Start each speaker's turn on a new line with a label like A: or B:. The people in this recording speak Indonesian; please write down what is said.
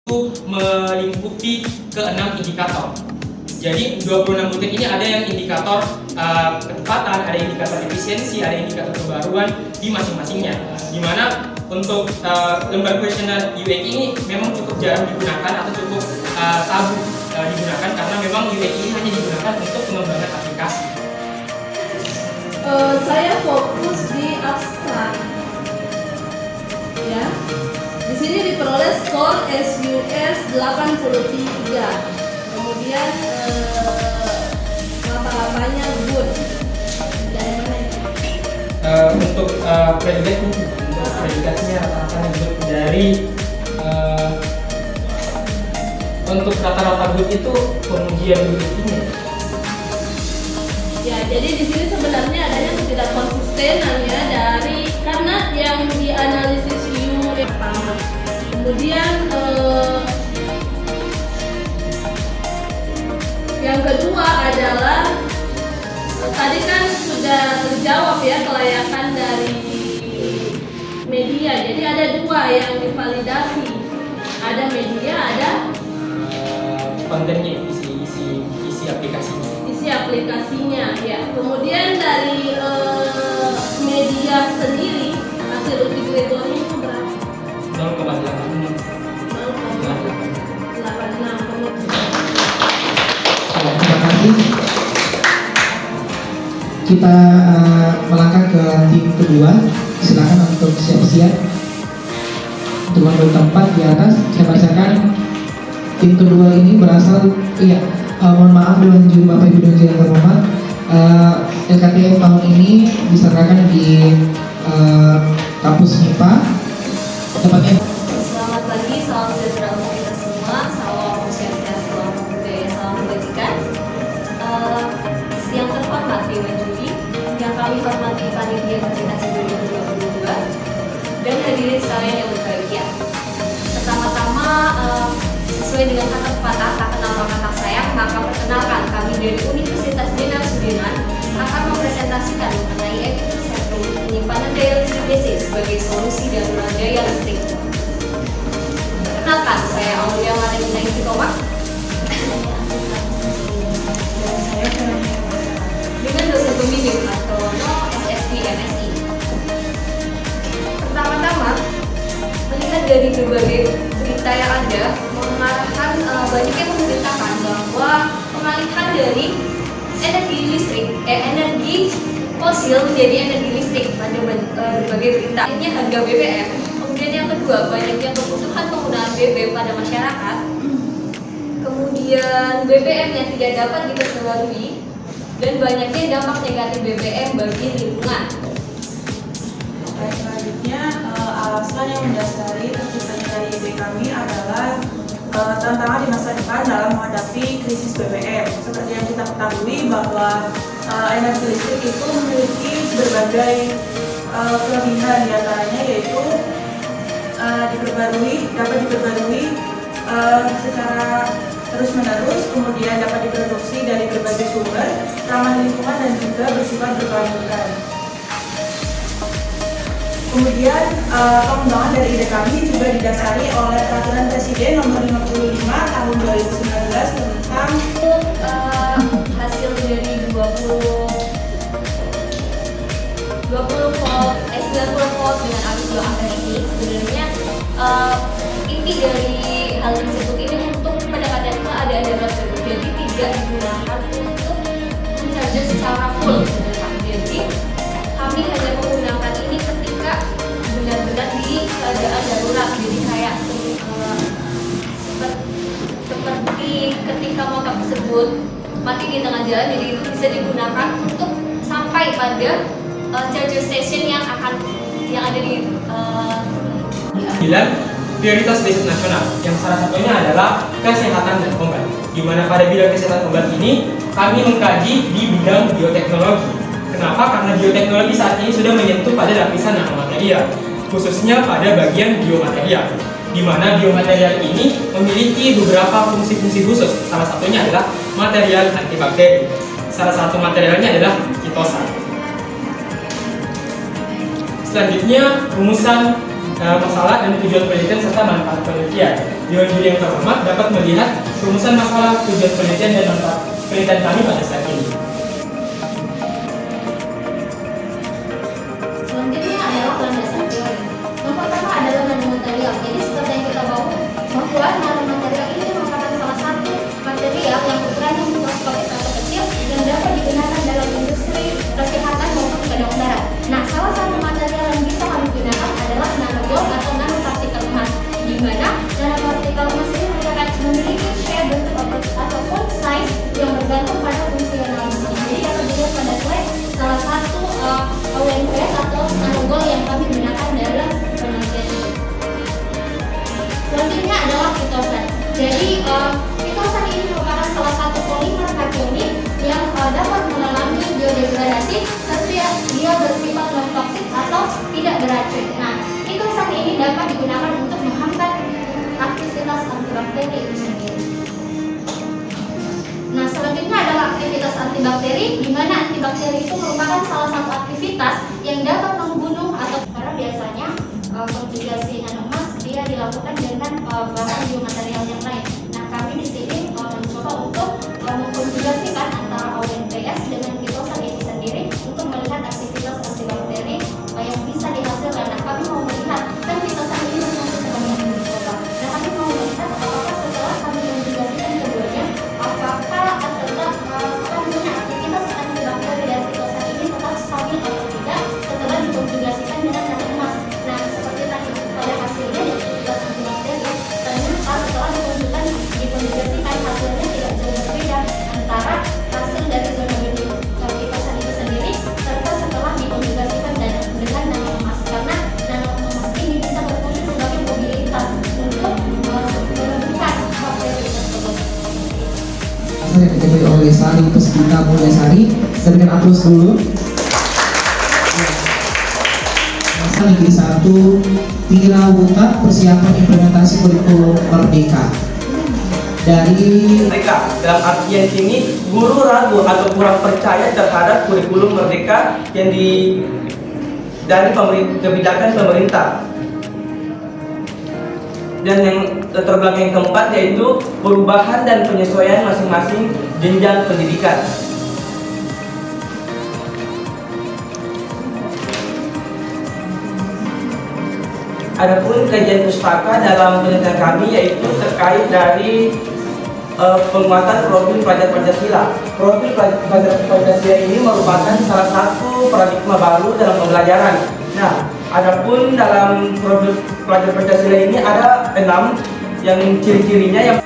A: melingkupi ke-6 indikator. Jadi 26 butir ini ada yang indikator ketepatan, ada indikator efisiensi, ada indikator kebaruan di masing-masingnya. Dimana untuk lembar kuesioner UX ini memang cukup jarang digunakan atau cukup tabu digunakan karena memang UX ini hanya digunakan untuk pengembangan aplikasi.
B: Saya fokus di abstrak, ya. Di sini diperoleh skor SUS 83. Kemudian rata-ratanya good.
A: Untuk predikatnya rata-ratanya good dari untuk rata-rata good itu pengujian good ini.
B: Ya, jadi di sini sebenarnya adanya ketidakkonsistenannya dari karena yang dianalisis U pertama. Kemudian yang kedua adalah tadi kan sudah terjawab ya kelayakan dari media. Jadi ada dua yang divalidasi. Ada media, ada
A: kontennya, isi aplikasinya.
B: Isi aplikasinya ya. Kemudian dari media sendiri hasil uji kriteria itu berapa?
A: 0,86.
C: Terima kasih. Kita melangkah ke tim kedua. Silakan untuk siap-siap untuk mengambil tempat di atas. Saya bacakan. Tim kedua ini berasal, mohon maaf dengan Bapak Ibu dan yang terhormat. LKTM tahun ini diselenggarakan di kampus MIPA. Tepatnya.
D: Selamat pagi, salam sejahtera untuk kita semua. Salam sehat, salam budaya, salam kebajikan. Yang terhormat Dewan Juri, yang kami hormati panitia presentasi 2022, dan hadirin sekalian yang berbahagia. Pertama-tama, sesuai dengan kata pepatah, tak kenal maka tak sayang, maka perkenalkan kami dari Universitas Jenderal Sudirman akan mempresentasikan mengenai efektif setting penyimpanan daya listrik DC sebagai solusi darurat daya listrik. Perkenalkan, saya Aulia Marina Istiqomah. Dan saya dengan dosen pembimbing Hartono SSP MSI. Pertama-tama, melihat dari berbagai berita yang ada, mengarahkan banyak yang memberitakan bahwa pengalihan dari energi fosil menjadi energi listrik pada berbagai berita. Ini harga BBM. Kemudian yang kedua, banyaknya kebutuhan penggunaan BBM pada masyarakat. Kemudian BBM yang tidak dapat diperbarui dan banyaknya dampak negatif BBM bagi lingkungan.
E: Selanjutnya, alasan yang mendasari terciptanya dari ide kami adalah tantangan di masa depan dalam menghadapi krisis BBM. Seperti yang kita ketahui bahwa energi listrik itu memiliki berbagai kelebihan, diantaranya yaitu dapat diperbarui secara terus-menerus, kemudian dapat diproduksi dari berbagai sumber, ramah lingkungan dan juga bersifat berkelanjutan. Kemudian pengembangan dari ide kami juga didasari oleh Peraturan Presiden Nomor 55 Tahun 2019 tentang
D: hasil dari 90 volt dengan arus 2 ampere ini sebenarnya inti dari hal tersebut ini untuk pendekatan itu ada tersebut, jadi tidak digunakan untuk mencharge secara full sebenarnya. Jadi kami hanya menggunakan ini ketika benar-benar di keadaan darurat, jadi kayak seperti ketika motor tersebut mati di tengah jalan, jadi itu bisa digunakan untuk sampai pada charger station yang ada di
A: 9 prioritas riset nasional yang salah satunya adalah kesehatan dan obat. Di mana pada bidang kesehatan obat ini kami mengkaji di bidang bioteknologi. Kenapa? Karena bioteknologi saat ini sudah menyentuh pada lapisan nanomaterial, khususnya pada bagian biomaterial. Di mana biomaterial ini memiliki beberapa fungsi-fungsi khusus. Salah satunya adalah material antibakteri. Salah satu materialnya adalah kitosan. Selanjutnya, rumusan masalah dan tujuan penelitian serta manfaat penelitian. Dewan juri yang terhormat dapat melihat rumusan masalah, tujuan penelitian dan manfaat penelitian kami pada saat ini.
D: Selanjutnya adalah landasan teori. Yang pertama adalah nanomaterial. Jadi seperti yang kita tahu bahwa nanomaterial ini merupakan salah satu material yang ukurannya mikroskopis atau kecil yang dapat digunakan dalam industri kesehatan maupun kedokteran. Nah, salah satu material yang bisa kami gunakan adalah nanogold atau nanopartikel emas, di mana nanopartikel emas ini memiliki share bentuk ataupun size yang bergantung pada fungsionalitas. Jadi kalau dilihat pada slide, salah satu ONPS atau nanogol yang kami gunakan dalam penelitian ini. Selanjutnya adalah pitosan. Jadi pitosan ini merupakan salah satu polimer karbionik yang dapat mengalami biodegradasi setiap dia bersifat non-toksik atau tidak beracun. Nah, pitosan ini dapat digunakan untuk menghambat aktivitas antibakteri itu sendiri. Nah, selanjutnya adalah aktivitas antibakteri, di mana antibakteri itu merupakan salah satu aktivitas yang dapat membunuh atau karena biasanya konjugasi nanoemas dia dilakukan dengan bahan biomaterial yang lain. Nah, kami di sini mencoba untuk mengkonjugasikan antara ONPS dengan pitosan itu sendiri untuk melihat aktivitas antibakteri yang bisa dihasilkan. Nah, kami mau melihat kan pitosan ini masih sebanyak dicoba. Nah, kami mau melihat apakah setelah kami konjugasikan keduanya, apakah tetap aktivitas antibakteri dari pitosan ini tetap stabil atau tidak setelah dikonjugasikan dengan nanoemas. Nah, seperti tadi pada hasilnya di aktivitas antibakteri ternyata setelah dikonjugasikan hasilnya tidak jauh berbeda antara hasil dari zona biru pitosan itu sendiri serta setelah dikonjugasikan dengan nanoemas, karena nanoemas ini bisa berfungsi sebagai mobilitas untuk menumbuhkan bakteri tersebut.
C: Yang dicapai oleh Sari Puspita Mulyasari, kita berikan aplaus dulu. Masa negeri 1 Tira Wuta, persiapan implementasi kurikulum Merdeka. Dari
F: mereka dalam artian sini guru ragu atau kurang percaya terhadap kurikulum merdeka yang dari kebijakan pemerintah. Dan yang terbelakang yang keempat yaitu perubahan dan penyesuaian masing-masing jenjang pendidikan. Adapun kajian pustaka dalam penelitian kami yaitu terkait dari penguatan profil pelajar Pancasila. Profil pelajar Pancasila ini merupakan salah satu paradigma baru dalam pembelajaran. Nah, adapun dalam profil pelajar Pancasila ini ada 6 yang ciri-cirinya yang